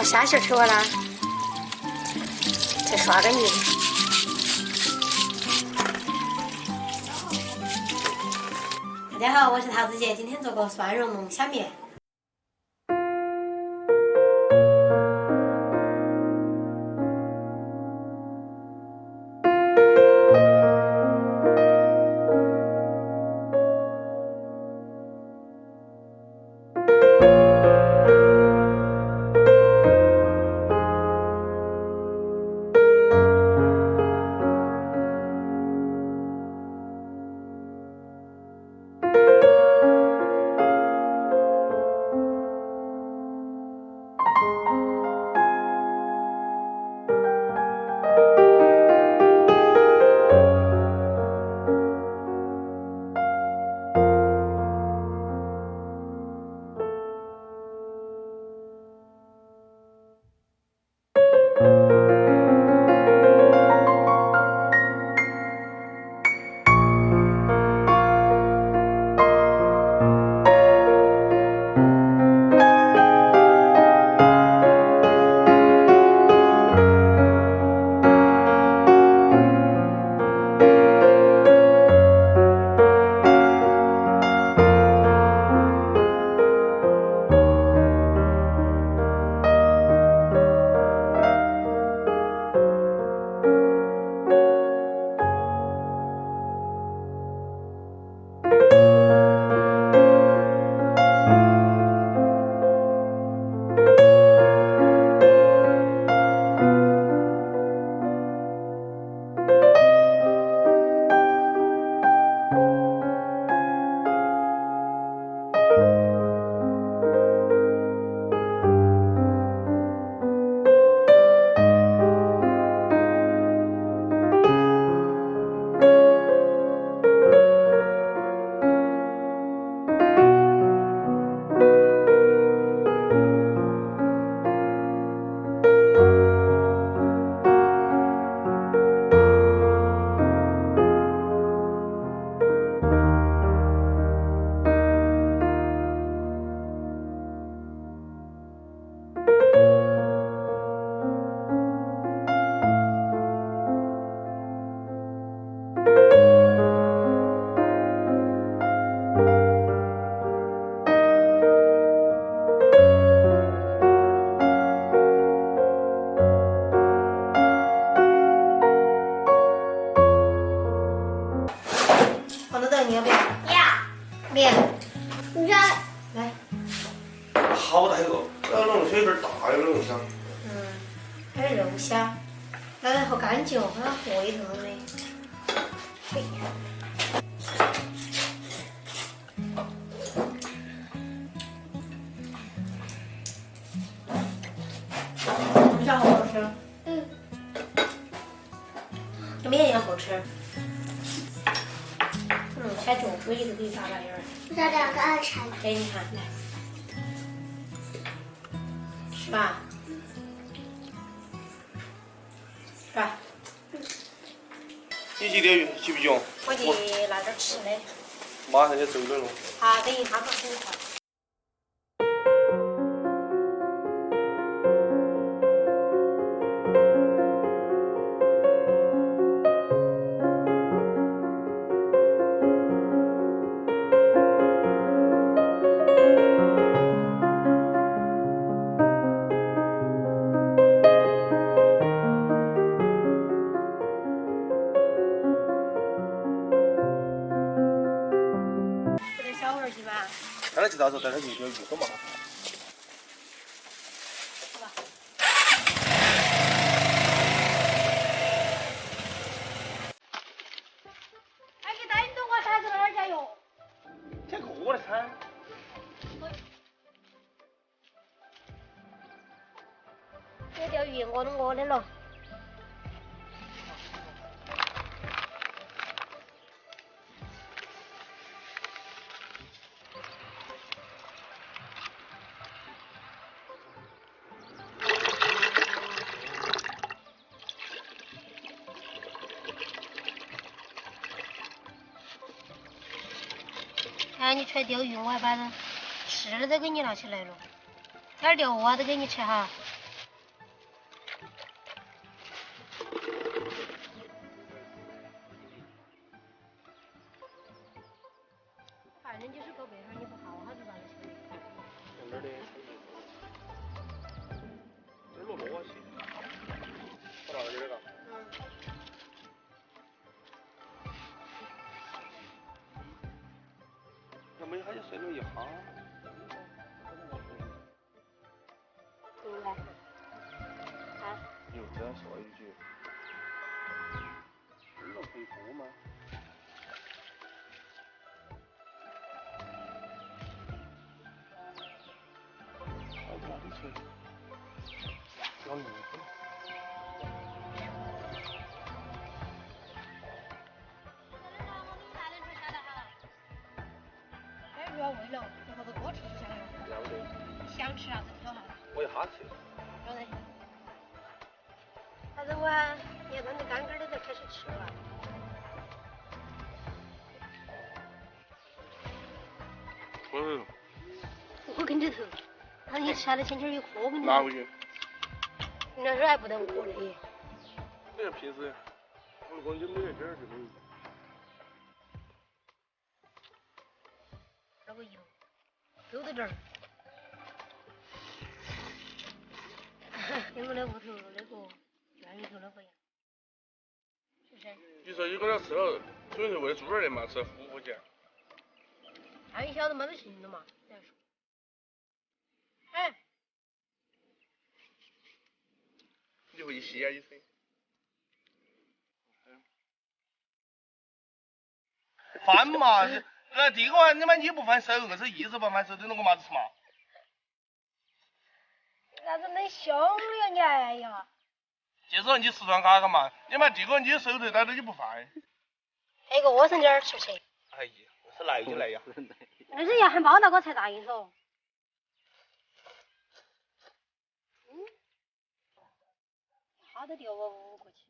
虾馅吃完了，再刷干净。大家好，我是桃子姐，今天做个蒜蓉龙虾面。黄豆豆，你要不要？要。面。你说。来。好大一个，那龙虾有点大，有龙虾。还有肉虾，那好干净哦，它和一层的。嘿。龙虾好好吃。面也好吃。虾卷出一个可以大半点儿。我想两个二馋。给你看，来，是吧？是吧？你几点急不急？我去拿点吃的。马上就走了咯。好，等一下吧，很快。带他去啥时候？带他去钓鱼很麻烦。好吧。还给带你动我啥子哪儿加油？这个我的餐。这钓鱼我弄我的了。哎，你出来钓鱼，我还把吃的都给你拿起来了，点儿钓蛙都给你吃哈。他就睡了一哈。对吧？啊？又这样说一句，吃了可以播吗？好大的车，要路子。哎，不要喂了，这后头多吃下来了。要得。想吃啥子挑啥子。我一哈吃。晓得。啥子哇？你要端着干干的就开始吃了。嗯。我跟着头，那你吃下来前有喝跟着。拿回去。你那时候还不得喝的。你看平时，我光就没得点儿就没。那个油，勾到这儿。跟我的屋头那个院里头那个一样，是不是？你说你跟他吃了，主要是为了猪儿的嘛，吃糊去。他一晓得没得行了嘛，这样说。哎。你回去吸下一声。翻嘛，那第一个话，你妈你不翻手，硬是一直不翻手，等着我嘛子吃嘛？啥子恁凶呀你？哎呀！就说你吃串嘎嘎嘛，你妈第一个你手头待着你不翻。那个莴笋尖儿吃不吃？哎呀，是来就来呀。那是要喊包大哥才答应嗦。他都丢我5块钱。